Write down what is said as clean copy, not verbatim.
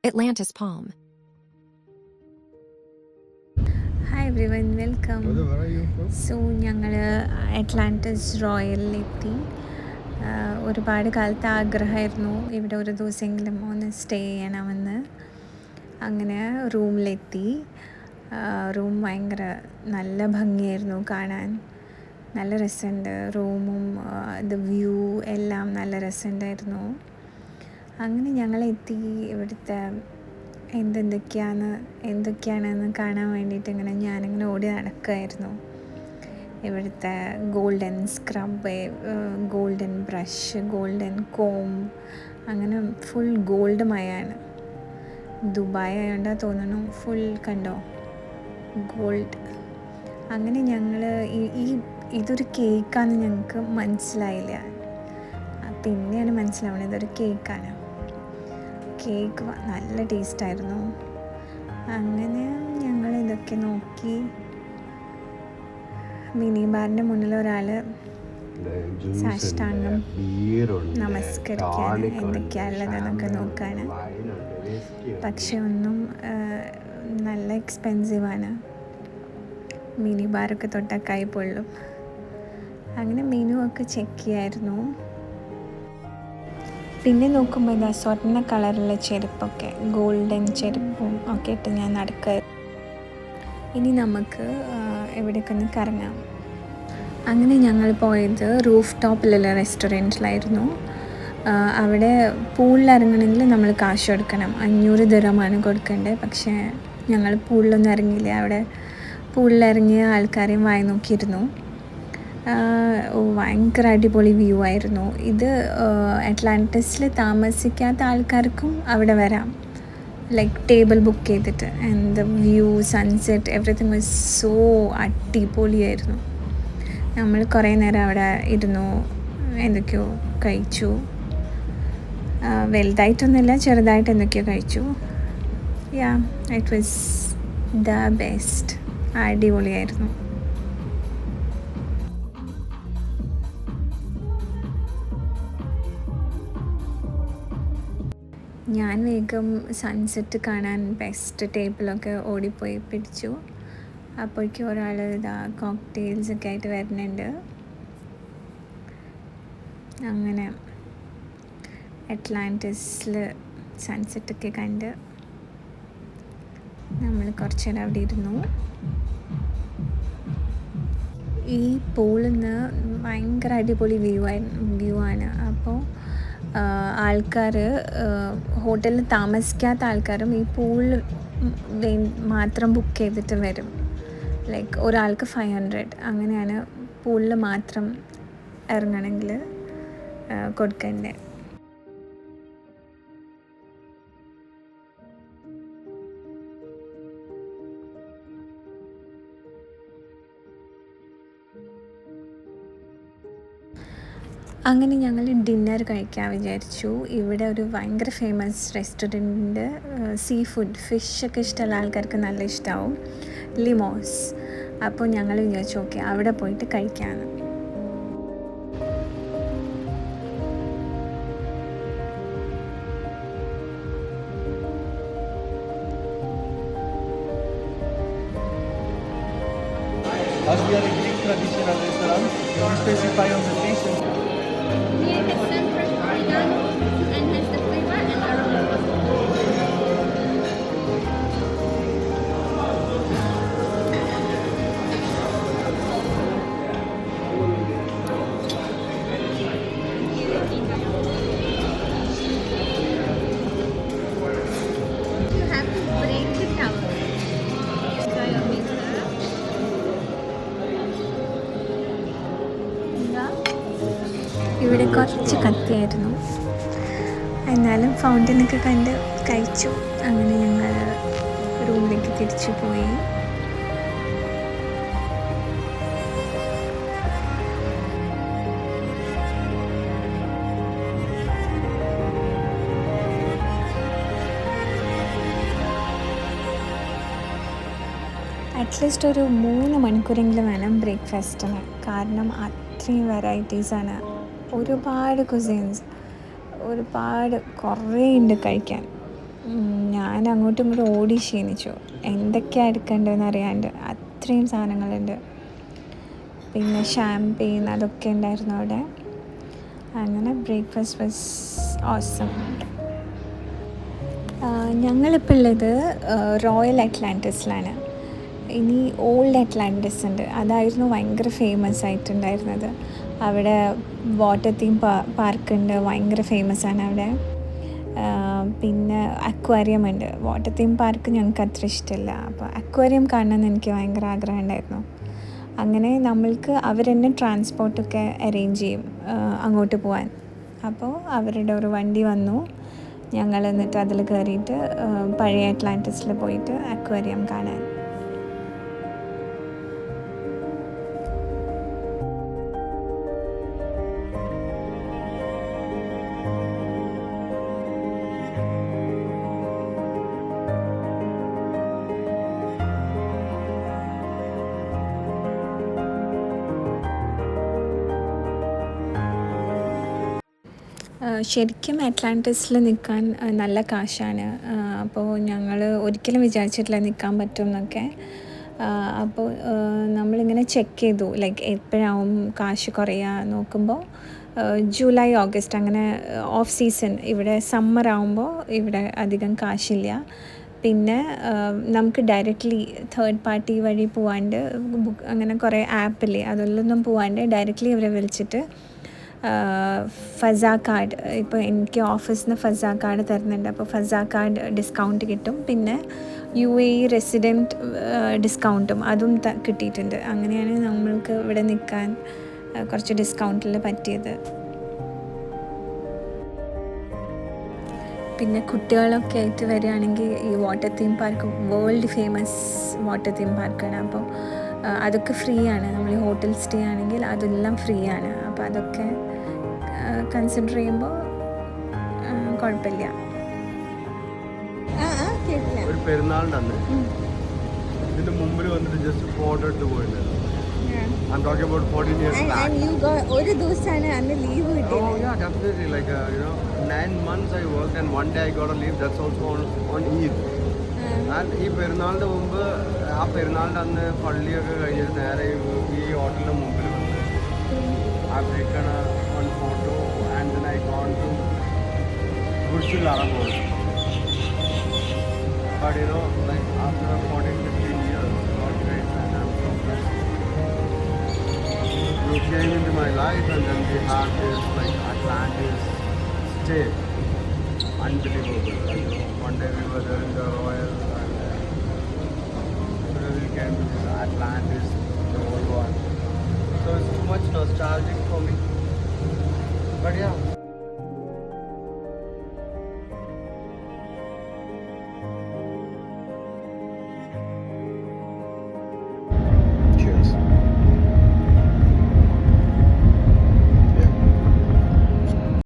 Atlantis Palm. Hi every one, welcome. So ഞങ്ങൾ Atlantis റോയലിലെത്തി. ഒരുപാട് കാലത്തെ ആഗ്രഹമായിരുന്നു ഇവിടെ ഒരു ദിവസമെങ്കിലും ഒന്ന് സ്റ്റേ ചെയ്യണമെന്ന്. അങ്ങനെ റൂമിലെത്തി. റൂം ഭയങ്കര നല്ല ഭംഗിയായിരുന്നു കാണാൻ. നല്ല രസമുണ്ട് റൂമും, ദ വ്യൂ എല്ലാം നല്ല രസമുണ്ടായിരുന്നു. അങ്ങനെ ഞങ്ങളെത്തി. ഇവിടുത്തെ എന്തൊക്കെയാണെന്ന് കാണാൻ വേണ്ടിയിട്ട് ഞാനിങ്ങനെ ഓടി നടക്കുമായിരുന്നു. ഇവിടുത്തെ golden scrub, golden brush, golden com, അങ്ങനെ ഫുൾ ഗോൾഡ് മയാണ്. ദുബായ് ആയതുകൊണ്ടാണ് തോന്നുന്നു ഫുൾ കണ്ടോ ഗോൾഡ്. അങ്ങനെ ഞങ്ങൾ ഇതൊരു കേക്കാണെന്ന് ഞങ്ങൾക്ക് മനസ്സിലായില്ല. പിന്നെയാണ് മനസ്സിലാവുന്നത് ഇതൊരു കേക്കാണ്. കേക്ക് നല്ല ടേസ്റ്റായിരുന്നു. അങ്ങനെ ഞങ്ങൾ ഇതൊക്കെ നോക്കി. മിനി ബാറിൻ്റെ മുന്നിൽ ഒരാൾ സാഷ്ടാംഗം നമസ്കരിക്കാൻ എന്തൊക്കെയാണുള്ളതെന്നൊക്കെ നോക്കാണ്. പക്ഷെ ഒന്നും നല്ല എക്സ്പെൻസീവാണ്. മിനി ബാറൊക്കെ തൊട്ടാൽ കൈ പൊള്ളും. അങ്ങനെ മെനു ഒക്കെ ചെക്ക് ചെയ്യായിരുന്നു. പിന്നെ നോക്കുമ്പോൾ ഇതാ സ്വർണ്ണ കളറുള്ള ചെരുപ്പൊക്കെ, ഗോൾഡൻ ചെരുപ്പും ഒക്കെ ഇട്ട് ഞാൻ നടക്കുക. ഇനി നമുക്ക് എവിടെയൊക്കെ ഒന്ന് കറങ്ങാം. അങ്ങനെ ഞങ്ങൾ പോയത് റൂഫ് ടോപ്പിലുള്ള റെസ്റ്റോറൻറ്റിലായിരുന്നു. അവിടെ പൂളിൽ ഇറങ്ങണമെങ്കിൽ നമ്മൾ കാശ് കൊടുക്കണം. 500 ദിർഹമാണ് കൊടുക്കേണ്ടത്. പക്ഷേ ഞങ്ങൾ പൂളിലൊന്നും ഇറങ്ങിയില്ല. അവിടെ പൂളിലിറങ്ങിയ ആൾക്കാരെയും വായി നോക്കിയിരുന്നു. ഭയങ്കര അടിപൊളി വ്യൂ ആയിരുന്നു. ഇത് അറ്റ്ലാന്റിസിൽ താമസിക്കാത്ത ആൾക്കാർക്കും അവിടെ വരാം, ലൈക്ക് ടേബിൾ ബുക്ക് ചെയ്തിട്ട്. And the view, sunset, everything was so അടിപൊളിയായിരുന്നു. നമ്മൾ കുറേ നേരം അവിടെ ഇരുന്നു, എന്തൊക്കെയോ കഴിച്ചു. വലുതായിട്ടൊന്നുമില്ല, ചെറുതായിട്ട് എന്തൊക്കെയോ കഴിച്ചു. യാ, ഇറ്റ് വാസ് ദ ബെസ്റ്റ്. അടിപൊളിയായിരുന്നു. ഞാൻ വേഗം സൺസെറ്റ് കാണാൻ ബെസ്റ്റ് ടേബിളൊക്കെ ഓടിപ്പോയി പിടിച്ചു. അപ്പോഴേക്കും ഒരാൾ ഇതാ കോക്ടെയിൽസൊക്കെ ആയിട്ട് വരുന്നുണ്ട്. അങ്ങനെ അറ്റ്ലാന്റിസിൽ സൺസെറ്റൊക്കെ കണ്ട് നമ്മൾ കുറച്ച് നേരം അവിടെ ഇരുന്നു. ഈ പൂളിൽ നിന്ന് ഭയങ്കര അടിപൊളി വ്യൂ ആണ്. അപ്പോൾ ആൾക്കാർ, ഹോട്ടലിൽ താമസിക്കാത്ത ആൾക്കാരും ഈ പൂളിൽ മാത്രം ബുക്ക് ചെയ്തിട്ട് വരും. ലൈക്ക് ഒരാൾക്ക് 500 അങ്ങനെയാണ് പൂളിൽ മാത്രം ഇറങ്ങണമെങ്കിൽ കൊടുക്കേണ്ടത്. അങ്ങനെ ഞങ്ങൾ ഡിന്നർ കഴിക്കാൻ വിചാരിച്ചു. ഇവിടെ ഒരു ഭയങ്കര ഫേമസ് റെസ്റ്റോറൻറ്റ്, സീ ഫുഡ്, ഫിഷൊക്കെ ഇഷ്ടമുള്ള ആൾക്കാർക്ക് നല്ല ഇഷ്ടമാവും, ലിമോസ്. അപ്പോൾ ഞങ്ങൾ വിചാരിച്ചു ഓക്കെ അവിടെ പോയിട്ട് കഴിക്കാമെന്ന്. As we are a Greek traditional restaurant, we specify on the dish. Here has sun fresh oregano and has the flavor and aroma of you have to break the towel. Try your pizza. ഇവിടെ കുറച്ച് കത്തിയായിരുന്നു, എന്നാലും ഫൗണ്ടനൊക്കെ കണ്ട് കഴിച്ചു. അങ്ങനെ ഞങ്ങൾ റൂമിലേക്ക് തിരിച്ചു പോയി. അറ്റ്ലീസ്റ്റ് ഒരു 3 മണിക്കൂറെങ്കിലും വേണം ബ്രേക്ക്ഫാസ്റ്റിന്. കാരണം അത്രയും വെറൈറ്റീസാണ്, ഒരുപാട് കുസീൻസ്, കുറേ ഉണ്ട് കഴിക്കാൻ. ഞാൻ അങ്ങോട്ടും ഇങ്ങോട്ടും ഓടി ക്ഷീണിച്ചു. എന്തൊക്കെയാണ് എടുക്കേണ്ടതെന്ന് അറിയാണ്ട് അത്രയും സാധനങ്ങളുണ്ട്. പിന്നെ ഷാംപെയിൻ അതൊക്കെ ഉണ്ടായിരുന്നു അവിടെ. അങ്ങനെ ബ്രേക്ക്ഫാസ്റ്റ് വാസ് ഓസം. ഞങ്ങളിപ്പോൾ ഉള്ളത് റോയൽ അറ്റ്ലാന്റിസിലാണ്. ഇനി ഓൾഡ് അറ്റ്ലാന്റിസ് ഉണ്ട്, അതായിരുന്നു ഭയങ്കര ഫേമസ് ആയിട്ടുണ്ടായിരുന്നത്. അവിടെ വാട്ടർ തീം പാർക്കുണ്ട്, ഭയങ്കര ഫേമസ് ആണ് അവിടെ. പിന്നെ അക്വേറിയം ഉണ്ട്. വാട്ടർ തീം പാർക്ക് ഞങ്ങൾക്ക് അത്ര ഇഷ്ടമില്ല, അപ്പോൾ അക്വേറിയം കാണണമെന്ന് എനിക്ക് ഭയങ്കര ആഗ്രഹം ഉണ്ടായിരുന്നു. അങ്ങനെ നമ്മൾക്ക് അവർ തന്നെ ട്രാൻസ്പോർട്ടൊക്കെ അറേഞ്ച് ചെയ്യും അങ്ങോട്ട് പോകാൻ. അപ്പോൾ അവരുടെ ഒരു വണ്ടി വന്നു, ഞങ്ങൾ എന്നിട്ട് അതിൽ കയറിയിട്ട് പഴയ അറ്റ്ലാന്റിസിൽ പോയിട്ട് അക്വേറിയം കാണാൻ. ശരിക്കും അറ്റ്ലാന്റിസിൽ നിൽക്കാൻ നല്ല കാശാണ്. അപ്പോൾ ഞങ്ങൾ ഒരിക്കലും വിചാരിച്ചിട്ടില്ല നിൽക്കാൻ പറ്റും എന്നൊക്കെ. അപ്പോൾ നമ്മളിങ്ങനെ ചെക്ക് ചെയ്തു, ലൈക്ക് എപ്പോഴാവും കാശ് കുറയുക നോക്കുമ്പോൾ ജൂലൈ ഓഗസ്റ്റ് അങ്ങനെ ഓഫ് സീസൺ. ഇവിടെ സമ്മർ ആകുമ്പോൾ ഇവിടെ അധികം കാശില്ല. പിന്നെ നമുക്ക് ഡയറക്റ്റ്ലി തേർഡ് പാർട്ടി വഴി പോവാണ്ട് അങ്ങനെ കുറേ ആപ്പില്ലേ അതിലൊന്നും പോവാണ്ട് ഡയറക്റ്റ്ലി ഇവരെ വിളിച്ചിട്ട് ഫസ കാർഡ്, ഇപ്പോൾ എനിക്ക് ഓഫീസിൽ നിന്ന് ഫസ കാർഡ് തരുന്നുണ്ട്. അപ്പോൾ ഫസ കാർഡ് ഡിസ്കൗണ്ട് കിട്ടും. പിന്നെ UAE റെസിഡൻറ്റ് ഡിസ്കൗണ്ടും അതും കിട്ടിയിട്ടുണ്ട്. അങ്ങനെയാണ് നമ്മൾക്ക് ഇവിടെ നിൽക്കാൻ കുറച്ച് ഡിസ്കൗണ്ടിൽ പറ്റിയത്. പിന്നെ കുട്ടികളൊക്കെ ആയിട്ട് വരികയാണെങ്കിൽ ഈ water theme park world famous water theme പാർക്കാണ്. അപ്പോൾ അതൊക്കെ ഫ്രീ ആണ്. നമ്മൾ ഈ ഹോട്ടൽ സ്റ്റേ ആണെങ്കിൽ അതെല്ലാം ഫ്രീ ആണ്. അപ്പോൾ അതൊക്കെ കൺസിഡർ ചെയ്യുമ്പോൾ കുഴപ്പമില്ല. ഒരു പെരുന്നാളിൻ്റെ അന്ന് ഇതിൻ്റെ മുമ്പിൽ വന്നിട്ട് ജസ്റ്റ് ഫോട്ടോ എടുത്ത് പോയിട്ടുണ്ടായിരുന്നു. I'm talking about 14 years back. ഒരു ദിവസമാണ് അന്ന് ലീവ് കിട്ടിയത്. Oh yeah, definitely. Like 9 months I worked and one day I got a leave. That's also on Eid. And ഈ പെരുന്നാളിൻ്റെ മുമ്പ് ആ പെരുന്നാളിൻ്റെ അന്ന് പള്ളിയൊക്കെ കഴിഞ്ഞിട്ട് നേരെ ഈ ഹോട്ടലിൻ്റെ മുമ്പിൽ വന്ന് I've taken one photo and then I gone to Burj Al Arab also. But like after 14-15 years, God grace, and I'm so blessed. You came into my life and then we had this like Atlantis stay. Unbelievable. Like, one day we were there in the Royal and today we came to this Atlantis, the old one. So it's too much nostalgic for me. But yeah.